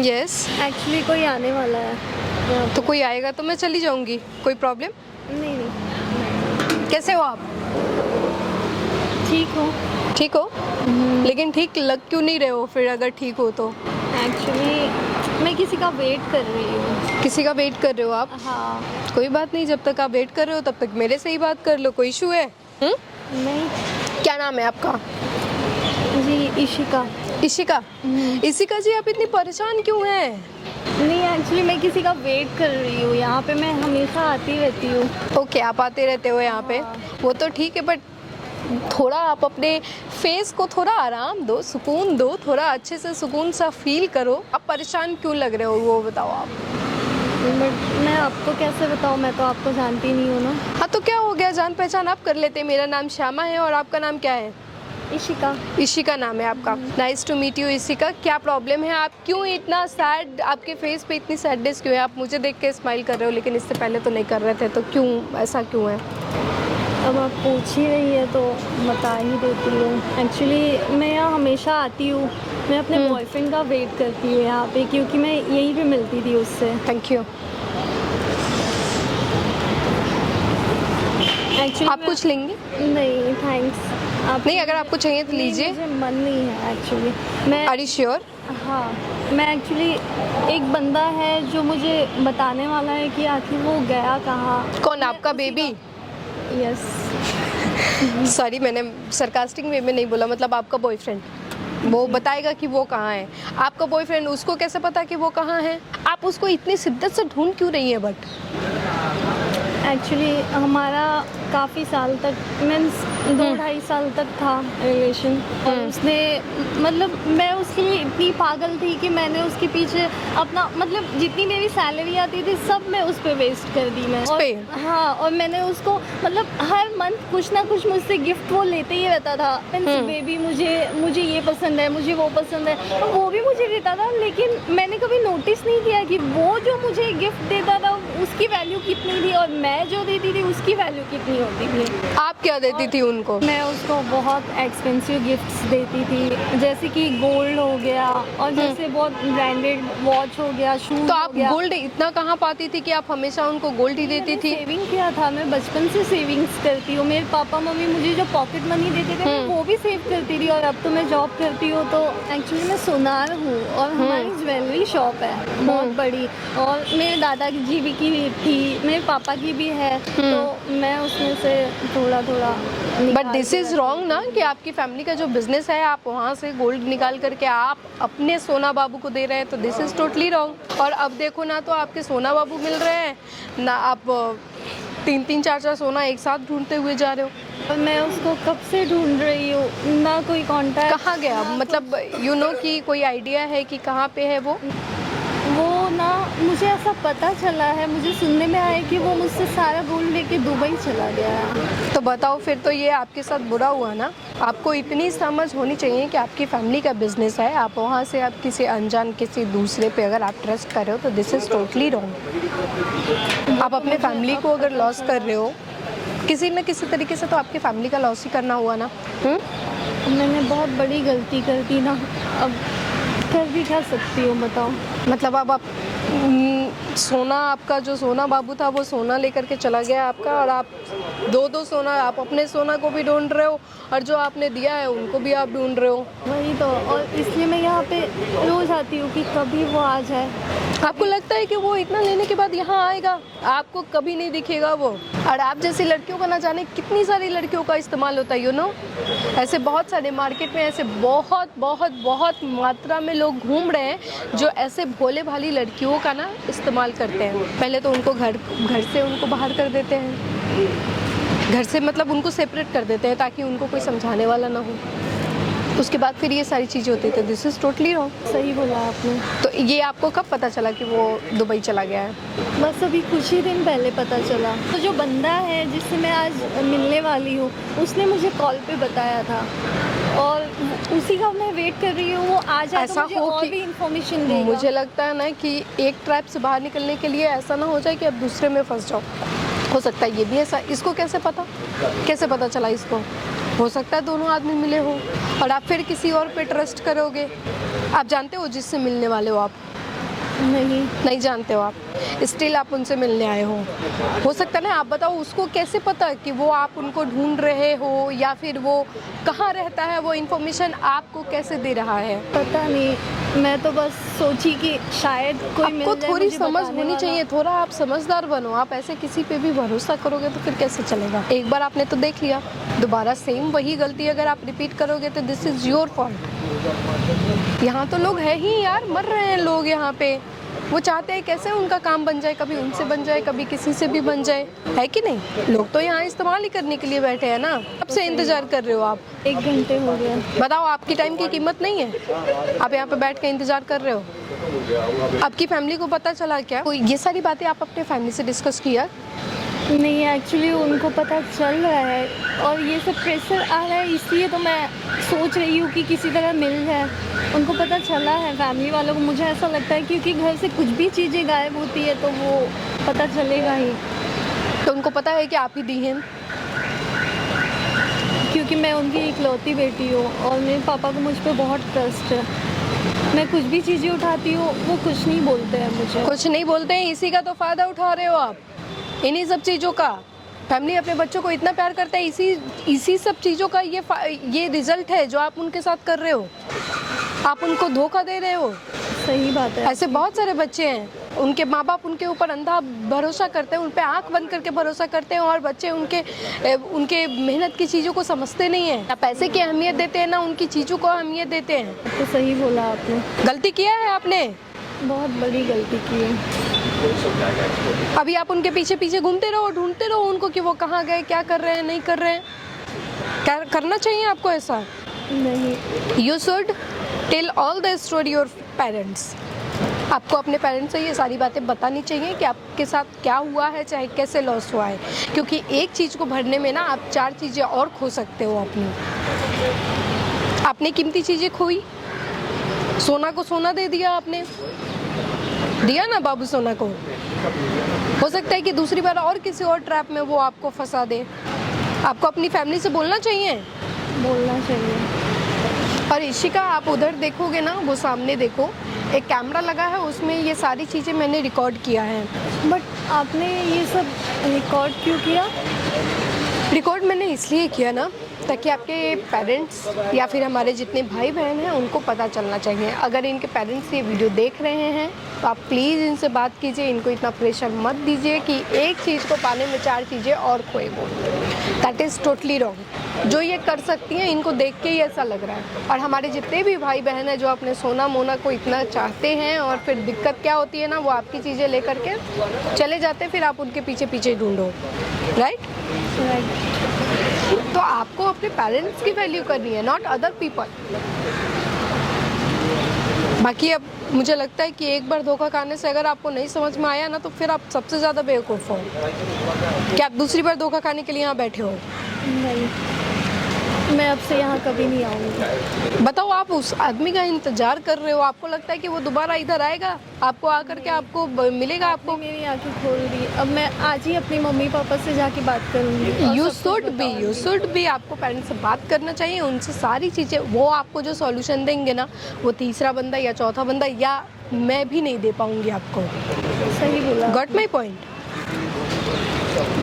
Yes. Actually कोई आने वाला है। तो कोई आएगा तो मैं चली जाऊंगी, कोई प्रॉब्लम? नहीं नहीं, कैसे हो आप? ठीक हो। ठीक हो? लेकिन ठीक लग क्यों नहीं रहे हो फिर अगर ठीक हो तो? एक्चुअली मैं किसी का वेट कर रही हूँ। किसी का वेट कर रहे हो आप? हाँ। कोई बात नहीं, जब तक आप वेट कर रहे हो तब तक मेरे से ही बात कर लो, कोई इशू है? नहीं। क्या नाम है आपका? जी इशिका। इशिका? इशिका जी, आप इतनी परेशान क्यों हैं? नहीं एक्चुअली मैं किसी का वेट कर रही हूँ, यहाँ पे मैं हमेशा आती रहती हूँ। ओके, आप आते रहते हो यहाँ पे, वो तो ठीक है, बट थोड़ा आप अपने फेस को थोड़ा आराम दो, सुकून दो, थोड़ा अच्छे से सुकून सा फील करो। आप परेशान क्यों लग रहे हो वो बताओ आप। बट मैं आपको कैसे बताऊँ, मैं तो आपको जानती नहीं हूँ ना। हाँ तो क्या हो गया, जान पहचान आप कर लेते। मेरा नाम श्यामा है और आपका नाम क्या है? इशिका। इशिका नाम है आपका। Nice to meet you Ishika. क्या प्रॉब्लम है, आप क्यों इतना सैड, आपके फेस पे इतनी सैडनेस क्यों है? आप मुझे देख के स्माइल कर रहे हो लेकिन इससे पहले तो नहीं कर रहे थे, तो क्यों, ऐसा क्यों है? अब आप पूछ ही रही है तो बता ही देती हूँ। एक्चुअली मैं यहाँ हमेशा आती हूँ, मैं अपने बॉयफ्रेंड का वेट करती हूँ यहाँ पे, क्योंकि मैं यहीं पे मिलती थी उससे। Thank you. एक्चुअली आप कुछ लेंगे? नहीं थैंक्स। आप नहीं, अगर आपको चाहिए तो लीजिए। मुझे मन नहीं है एक्चुअली। मैं आर यू श्योर? हाँ, मैं एक्चुअली एक बंदा है जो मुझे बताने वाला है कि आखिर वो गया कहाँ। कौन, आपका बेबी? यस। सॉरी, मैंने सरकास्टिक वे में नहीं बोला, मतलब आपका बॉयफ्रेंड वो बताएगा कि वो कहाँ है। आपका बॉयफ्रेंड, उसको कैसे पता कि वो कहाँ है? आप उसको इतनी शिद्दत से ढूंढ क्यों रही है? बट एक्चुअली हमारा काफ़ी साल तक, मीन्स 2-2.5 साल तक था रिलेशन, और उसने, मतलब मैं उसके लिए इतनी पागल थी कि मैंने उसके पीछे अपना, मतलब जितनी मेरी सैलरी आती थी सब मैं उस पर वेस्ट कर दी मैं। और हाँ, और मैंने उसको, मतलब हर मंथ कुछ ना कुछ मुझसे गिफ्ट वो लेते ही रहता था। मीन्स बेबी मुझे ये पसंद है, मुझे वो पसंद है, और वो भी मुझे देता था। लेकिन मैंने कभी नोटिस नहीं किया कि वो जो मुझे गिफ्ट देता था उसकी वैल्यू कितनी थी और मैं जो देती थी उसकी वैल्यू कितनी होती थी। आप क्या देती थी उनको? मैं उसको बहुत एक्सपेंसिव गिफ्ट्स देती थी, जैसे कि गोल्ड हो गया, और जैसे बहुत ब्रांडेड वॉच हो गया, शूज। तो आप गोल्ड इतना कहाँ पाती थी कि आप हमेशा उनको गोल्ड ही देती थी? सेविंग किया था, मैं बचपन से सेविंग्स करती हूँ। मेरे पापा मम्मी मुझे जो पॉकेट मनी देते थे मैं वो भी सेव करती थी, और अब तो मैं जॉब करती हूँ। तो एक्चुअली मैं सोनार हूँ और हमारी ज्वेलरी शॉप है बहुत बड़ी, और मेरे दादाजी भी की थी, मेरे पापा की भी है, तो मैं उसमें से थोड़ा थोड़ा। बट दिस इज रॉन्ग ना, कि आपकी फैमिली का जो बिजनेस है आप वहाँ से गोल्ड निकाल करके आप अपने सोना बाबू को दे रहे हैं, तो दिस इज टोटली रॉन्ग। और अब देखो ना, तो आपके सोना बाबू मिल रहे हैं ना, आप 3-3, 4-4 सोना एक साथ ढूंढते हुए जा रहे हो। और मैं उसको कब से ढूंढ रही हूँ, ना कोई कांटेक्ट। कहाँ गया, मतलब यू नो कि कोई आइडिया है कि कहाँ पे है वो ना? मुझे ऐसा पता चला है, मुझे सुनने में आया कि वो मुझसे सारा गोल्ड लेके दुबई चला गया है। तो बताओ, फिर तो ये आपके साथ बुरा हुआ ना। आपको इतनी समझ होनी चाहिए कि आपकी फैमिली का बिजनेस है, आप वहाँ से आप किसी अनजान, किसी दूसरे पे अगर आप ट्रस्ट कर रहे हो तो दिस इज़ टोटली रॉन्ग। आप अपने फैमिली को अगर लॉस कर रहे हो किसी न किसी तरीके से, तो आपकी फैमिली का लॉस ही करना हुआ ना। मैंने बहुत बड़ी गलती कर दी ना, अब कर भी क्या सकती हूँ बताओ। मतलब अब आप सोना, आपका जो सोना बाबू था वो सोना लेकर के चला गया आपका, और आप 2-2 सोना, आप अपने सोना को भी ढूंढ रहे हो और जो आपने दिया है उनको भी आप ढूंढ रहे हो। वही तो, और इसलिए मैं यहाँ पे रोज आती हूँ कि कभी वो आ जाए। आपको लगता है कि वो इतना लेने के बाद यहाँ आएगा? आपको कभी नहीं दिखेगा वो। और आप जैसी लड़कियों का ना जाने कितनी सारी लड़कियों का इस्तेमाल होता है, यू नो। ऐसे बहुत सारे मार्केट में ऐसे बहुत बहुत बहुत मात्रा में लोग घूम रहे हैं जो ऐसे भोले भाली लड़कियों का ना इस्तेमाल करते हैं। पहले तो उनको घर से उनको बाहर कर देते हैं, घर से मतलब उनको सेपरेट कर देते हैं ताकि उनको कोई समझाने वाला ना हो। उसके बाद फिर ये सारी चीज़ें होती थी। This is totally wrong. सही बोला आपने। तो ये आपको कब पता चला कि वो दुबई चला गया है? बस अभी कुछ ही दिन पहले पता चला। तो जो बंदा है जिससे मैं आज मिलने वाली हूँ उसने मुझे कॉल पे बताया था, और उसी का मैं वेट कर रही हूँ वो आ जाए तो मुझे और भी इन्फॉर्मेशन देगा। मुझे लगता है ना कि एक ट्रैप से बाहर निकलने के लिए ऐसा ना हो जाए कि अब दूसरे में फंस जाओ। हो सकता है ये भी ऐसा। इसको कैसे पता चला इसको? हो सकता है दोनों आदमी मिले हो और आप फिर किसी और पे ट्रस्ट करोगे। आप जानते हो जिससे मिलने वाले हो आप, नहीं। नहीं जानते हो आप, स्टिल आप उनसे मिलने आए हो सकता है ना। आप बताओ उसको कैसे पता कि वो आप उनको ढूंढ रहे हो, या फिर वो कहाँ रहता है, वो इन्फॉर्मेशन आपको कैसे दे रहा है? पता नहीं, मैं तो बस सोची कि शायद कोई मिल आपको जाए थोड़ी मुझे समझ बताने होनी वाला। चाहिए, थोड़ा आप समझदार बनो। आप ऐसे किसी पे भी भरोसा करोगे तो फिर कैसे चलेगा? एक बार आपने तो देख लिया, दोबारा सेम वही गलती अगर आप रिपीट करोगे तो दिस इज़ योर फॉल्ट। यहाँ तो लोग हैं ही यार, मर रहे हैं लोग यहाँ पे। वो चाहते हैं कैसे उनका काम बन जाए, कभी उनसे बन जाए, कभी किसी से भी बन जाए, है कि नहीं? लोग तो यहाँ इस्तेमाल ही करने के लिए बैठे हैं ना। कब से इंतजार कर रहे हो आप? 1 घंटे हो गया। बताओ, आपकी टाइम की कीमत नहीं है? आप यहाँ पे बैठ के इंतजार कर रहे हो। आपकी फैमिली को पता चला क्या? तो ये सारी बातें आप अपने फैमिली से डिस्कस किया? नहीं, एक्चुअली उनको पता चल रहा है और ये सब प्रेशर आ रहा है, इसलिए तो मैं सोच रही हूँ कि किसी तरह मिल जाए। उनको पता चला है, फैमिली वालों को, मुझे ऐसा लगता है, क्योंकि घर से कुछ भी चीज़ें गायब होती है तो वो पता चलेगा ही। तो उनको पता है कि आप ही दी हैं? क्योंकि मैं उनकी इकलौती बेटी हूँ और मेरे पापा को मुझ पर बहुत ट्रस्ट है। मैं कुछ भी चीज़ें उठाती हूँ, वो कुछ नहीं बोलते हैं मुझे। कुछ नहीं बोलते हैं, इसी का तो फ़ायदा उठा रहे हो आप, इन्हीं सब चीज़ों का। फैमिली अपने बच्चों को इतना प्यार करता है, इसी सब चीज़ों का ये रिजल्ट है जो आप उनके साथ कर रहे हो। आप उनको धोखा दे रहे हो। सही बात है। ऐसे बहुत सारे बच्चे हैं, उनके माँ बाप उनके ऊपर अंधा भरोसा करते हैं, उन पे आंख बंद करके भरोसा करते हैं, और बच्चे उनके मेहनत की चीज़ों को समझते नहीं हैं। ना पैसे की अहमियत देते हैं, ना उनकी चीज़ों को अहमियत देते हैं। तो सही बोला आपने। गलती किया है आपने, बहुत बड़ी गलती की है। अभी आप उनके पीछे पीछे घूमते रहो, ढूंढते रहो उनको कि वो कहाँ गए, क्या कर रहे हैं, नहीं कर रहे हैं। क्या करना चाहिए आपको ऐसा? नहीं। You should tell all the story your parents. आपको अपने पेरेंट्स से ये सारी बातें बतानी चाहिए कि आपके साथ क्या हुआ है, चाहे कैसे लॉस हुआ है, क्योंकि एक चीज़ को भरने में ना आप 4 चीज़ें और खो सकते हो अपनी। आपने कीमती चीज़ें खोई, सोना को सोना दे दिया आपने, दिया ना बाबू सोना को। हो सकता है कि दूसरी बार और किसी और ट्रैप में वो आपको फंसा दे। आपको अपनी फैमिली से बोलना चाहिए। बोलना चाहिए। और इशिका, आप उधर देखोगे ना, वो सामने देखो, एक कैमरा लगा है, उसमें ये सारी चीज़ें मैंने रिकॉर्ड किया है। बट आपने ये सब रिकॉर्ड क्यों किया? रिकॉर्ड मैंने इसलिए किया ना, ताकि आपके पेरेंट्स या फिर हमारे जितने भाई बहन हैं उनको पता चलना चाहिए। अगर इनके पेरेंट्स ये वीडियो देख रहे हैं तो आप प्लीज़ इनसे बात कीजिए, इनको इतना प्रेशर मत दीजिए कि एक चीज़ को पाने में 4 चीज़ें और खोए वो। That is totally wrong. जो ये कर सकती हैं, इनको देख के ही ऐसा लग रहा है। और हमारे जितने भी भाई बहन हैं जो अपने सोना मोना को इतना चाहते हैं, और फिर दिक्कत क्या होती है ना, वो आपकी चीज़ें लेकर के चले जाते हैं, फिर आप उनके पीछे पीछे ढूंढो। राइट? तो आपको अपने पेरेंट्स की वैल्यू करनी है, नॉट अदर पीपल। बाकी अब मुझे लगता है कि एक बार धोखा खाने से अगर आपको नहीं समझ में आया ना, तो फिर आप सबसे ज़्यादा बेवकूफ़ हो कि आप दूसरी बार धोखा खाने के लिए यहाँ बैठे हो। नहीं, मैं अब से यहाँ कभी नहीं आऊँगी। बताओ, आप उस आदमी का इंतजार कर रहे हो, आपको लगता है कि वो दोबारा इधर आएगा, आपको आकर के आपको मिलेगा? आपको मेरी आंखें खोल दी। अब मैं आज ही अपनी मम्मी पापा से जाके बात करूँगी। यू शुड बी आपको पेरेंट्स से बात करना चाहिए, उनसे सारी चीज़ें। वो आपको जो सॉल्यूशन देंगे ना, वो तीसरा बंदा या चौथा बंदा या मैं भी नहीं दे पाऊँगी आपको। सही बोला। Got my point?